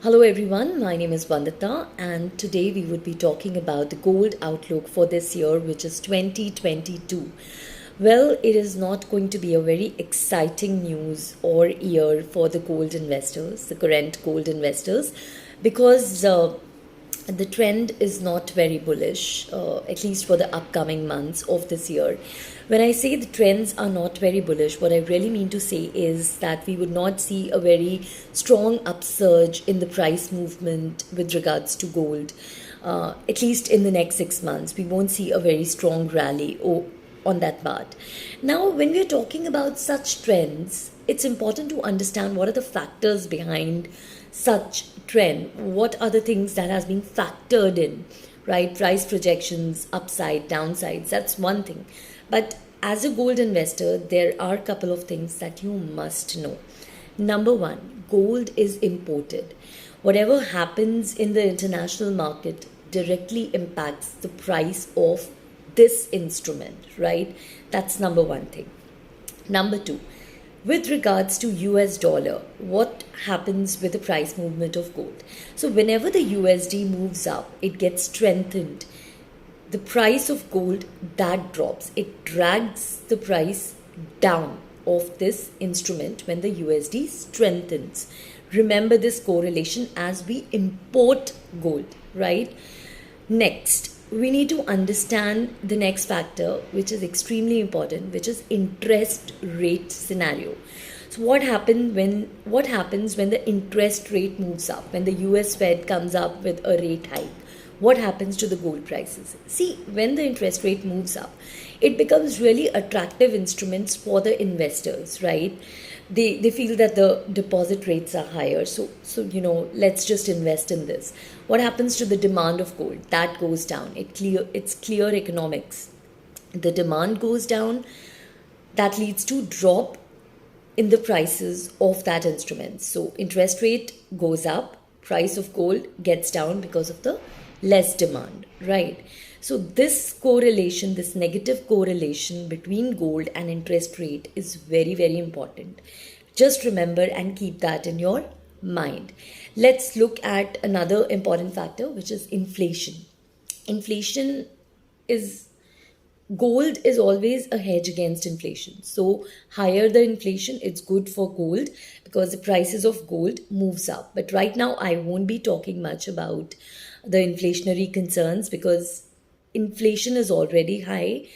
Hello everyone, my name is Vandita and today we would be talking about the gold outlook for this year, which is 2022. Well, it is not going to be a very exciting news or year for the gold investors, the current gold investors, because the trend is not very bullish, at least for the upcoming months of this year. When I say the trends are not very bullish, what I really mean to say is that we would not see a very strong upsurge in the price movement with regards to gold, at least in the next 6 months. We won't see a very strong rally on that part. Now, when we're talking about such trends, it's important to understand what are the factors behind such trend. What are the things that has been factored in, right? Price projections, upside, downsides, that's one thing. But as a gold investor, there are a couple of things that you must know. Number one, gold is imported. Whatever happens in the international market directly impacts the price of this instrument, right? That's number one thing. Number two, with regards to US dollar, what happens with the price movement of gold? So, whenever the USD moves up, it gets strengthened. The price of gold that drops, it drags the price down of this instrument when the USD strengthens. Remember this correlation as we import gold, right? Next, we need to understand the next factor, which is extremely important, which is interest rate scenario. So what happens when the interest rate moves up, when the US Fed comes up with a rate hike? What happens to the gold prices? See, when the interest rate moves up, it becomes really attractive instruments for the investors, right? They feel that the deposit rates are higher, so let's just invest in this. What happens to the demand of gold? That goes down. It's clear economics. The demand goes down, that leads to drop in the prices of that instrument. So interest rate goes up, price of gold gets down because of the less demand, right? So this correlation, this negative correlation between gold and interest rate is very, very important. Just remember and keep that in your mind. Let's look at another important factor, which is inflation. Inflation is Gold is always a hedge against inflation. So higher the inflation, it's good for gold because the prices of gold moves up. But right now I won't be talking much about the inflationary concerns because inflation is already high.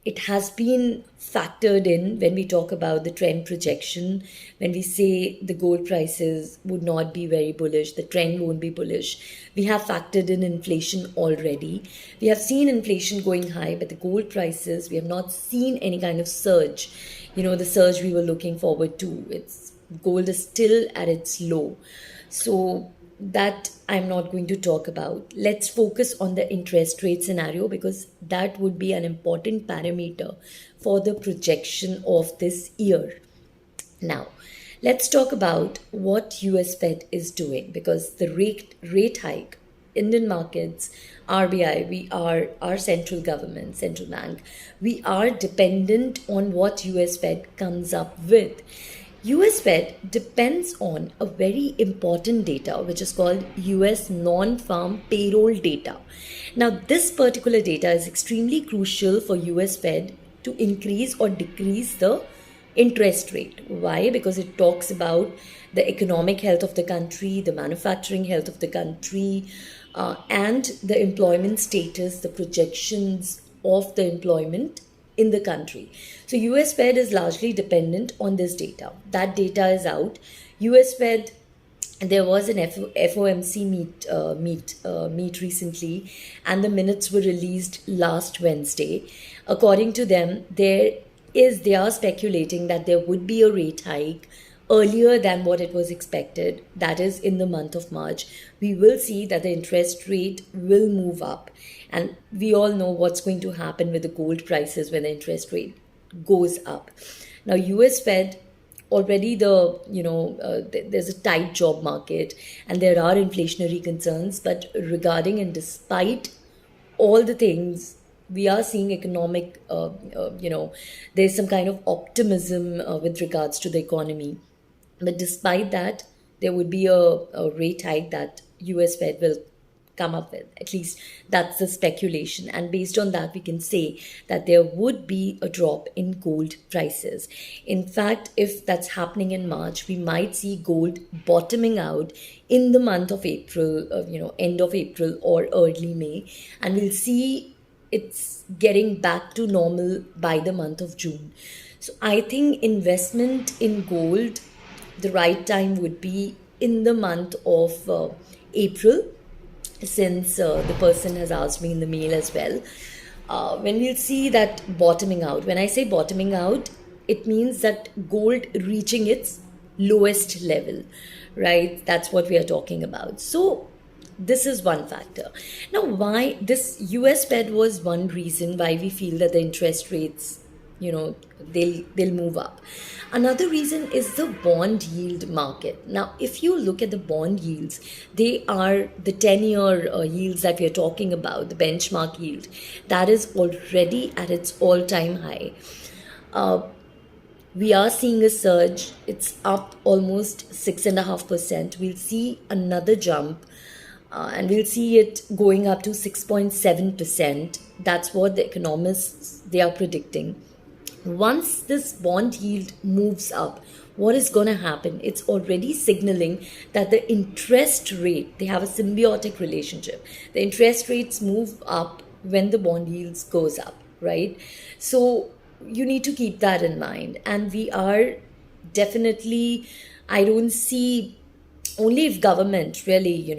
It has been factored in when we talk about the trend projection. When we say the gold prices would not be very bullish, the trend won't be bullish, we have factored in inflation already. We have seen inflation going high, but the gold prices, we have not seen any kind of surge. The surge we were looking forward to. Gold is still at its low. So that I'm not going to talk about. Let's focus on the interest rate scenario because that would be an important parameter for the projection of this year. Now, let's talk about what US Fed is doing because the rate hike, Indian markets, RBI, we are our central government, central bank, we are dependent on what US Fed comes up with. US Fed depends on a very important data which is called US non-farm payroll data. Now, this particular data is extremely crucial for US Fed to increase or decrease the interest rate. Why? Because it talks about the economic health of the country, the manufacturing health of the country, and the employment status, the projections of the employment in the country. So US Fed is largely dependent on this data. That data is out. US Fed, there was an FOMC meet recently, and the minutes were released last Wednesday. According to them, they are speculating that there would be a rate hike earlier than what it was expected, that is in the month of March. We will see that the interest rate will move up, and we all know what's going to happen with the gold prices when the interest rate goes up. Now, US Fed already there's a tight job market and there are inflationary concerns, but regarding and despite all the things, we are seeing economic there's some kind of optimism with regards to the economy. But despite that, there would be a rate hike that US Fed will come up with. At least that's the speculation. And based on that, we can say that there would be a drop in gold prices. In fact, if that's happening in March, we might see gold bottoming out in the month of April, end of April or early May. And we'll see it's getting back to normal by the month of June. So I think investment in gold, the right time would be in the month of April, since the person has asked me in the mail as well. When we'll see that bottoming out, when I say bottoming out, it means that gold reaching its lowest level, right? That's what we are talking about. So this is one factor. Now, why this US Fed was one reason why we feel that the interest rates, they'll move up. Another reason is the bond yield market. Now, if you look at the bond yields, they are the 10-year yields that we are talking about, the benchmark yield, that is already at its all-time high. We are seeing a surge. It's up almost 6.5%. We'll see another jump, and we'll see it going up to 6.7%. That's what the economists, they are predicting. Once this bond yield moves up, what is going to happen? It's already signaling that the interest rate, they have a symbiotic relationship. The interest rates move up when the bond yields goes up, right? So you need to keep that in mind. And we are definitely, I don't see, only if government really,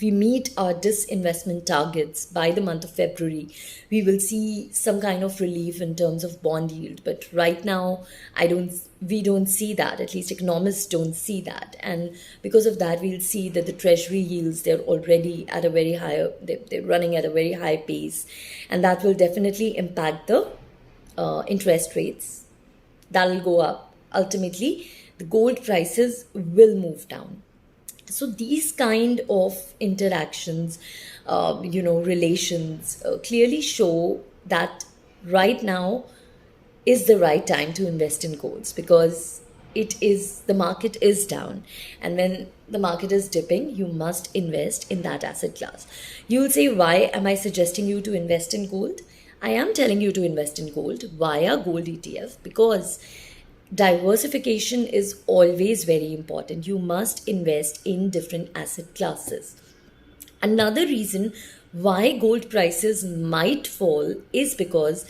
we meet our disinvestment targets by the month of February, we will see some kind of relief in terms of bond yield. But right now, we don't see that. At least economists don't see that. And because of that, we'll see that the treasury yields, they're already at a very high, they're running at a very high pace. And that will definitely impact the interest rates. That'll go up. Ultimately, the gold prices will move down. So these kind of interactions, relations clearly show that right now is the right time to invest in golds, because the market is down, and when the market is dipping, you must invest in that asset class. You'll say, why am I suggesting you to invest in gold? I am telling you to invest in gold via gold ETF, because diversification is always very important. You must invest in different asset classes. Another reason why gold prices might fall is because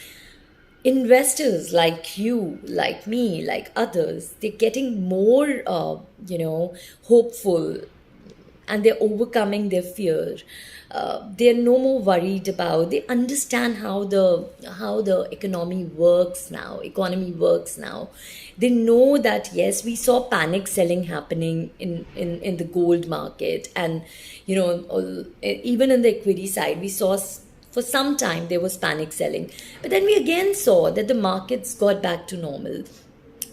investors like you, like me, like others, they're getting more, hopeful, and they're overcoming their fear. They're no more worried about. They understand how the economy works now. They know that yes, we saw panic selling happening in the gold market, and even in the equity side, we saw for some time there was panic selling, but then we again saw that the markets got back to normal,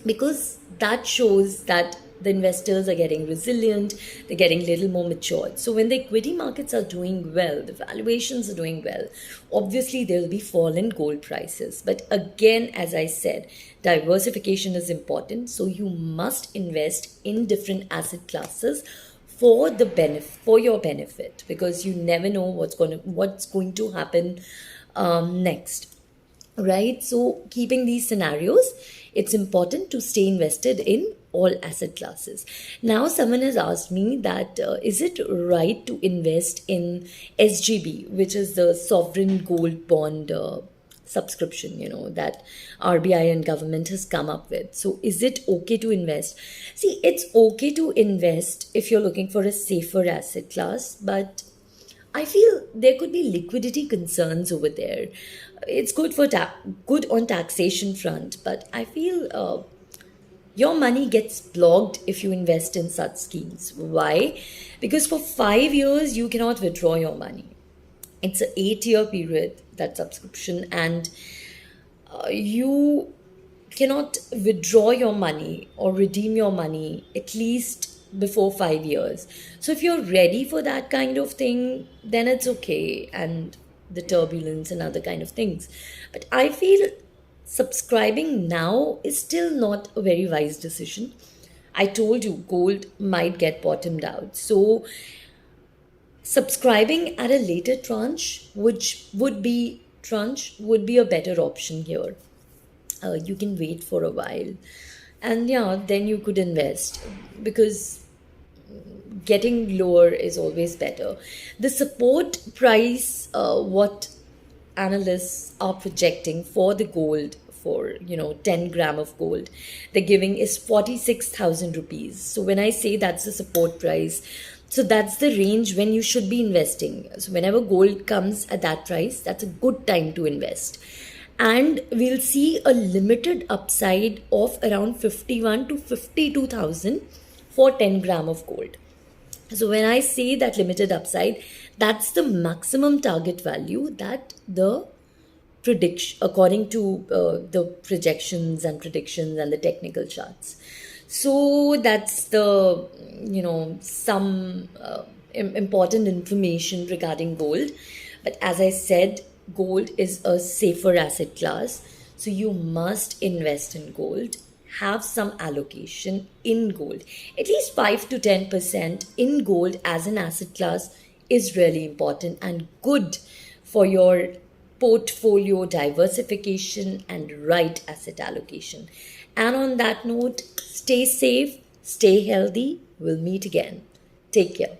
because that shows that the investors are getting resilient, they're getting a little more matured. So when the equity markets are doing well, the valuations are doing well, obviously there will be fall in gold prices. But again, as I said, diversification is important. So you must invest in different asset classes for your benefit, because you never know what's going to happen next. Right? So keeping these scenarios, it's important to stay invested in all asset classes. Now, someone has asked me that is it right to invest in SGB, which is the sovereign gold bond subscription, that RBI and government has come up with. So is it okay to invest? See, it's okay to invest if you're looking for a safer asset class, but I feel there could be liquidity concerns over there. It's good good on taxation front, but I feel your money gets blocked if you invest in such schemes. Why? Because for 5 years you cannot withdraw your money. It's an 8-year period, that subscription, and you cannot withdraw your money or redeem your money at least before 5 years. So if you're ready for that kind of thing, then it's okay, and the turbulence and other kind of things. But I feel subscribing now is still not a very wise decision. I told you gold might get bottomed out. So subscribing at a later tranche would be a better option here. You can wait for a while, and yeah, then you could invest, because getting lower is always better. The support price, what analysts are projecting for the gold, for 10 gram of gold, they're giving is 46,000 rupees. So when I say that's the support price, so that's the range when you should be investing. So whenever gold comes at that price, that's a good time to invest. And we'll see a limited upside of around 51 to 52,000 for 10 gram of gold. So when I say that limited upside, that's the maximum target value that the prediction, according to the projections and predictions and the technical charts. So that's the some important information regarding gold. But as I said, gold is a safer asset class, so you must invest in gold. Have some allocation in gold. At least 5 to 10% in gold as an asset class is really important and good for your portfolio diversification and right asset allocation. And on that note, stay safe, stay healthy. We'll meet again. Take care.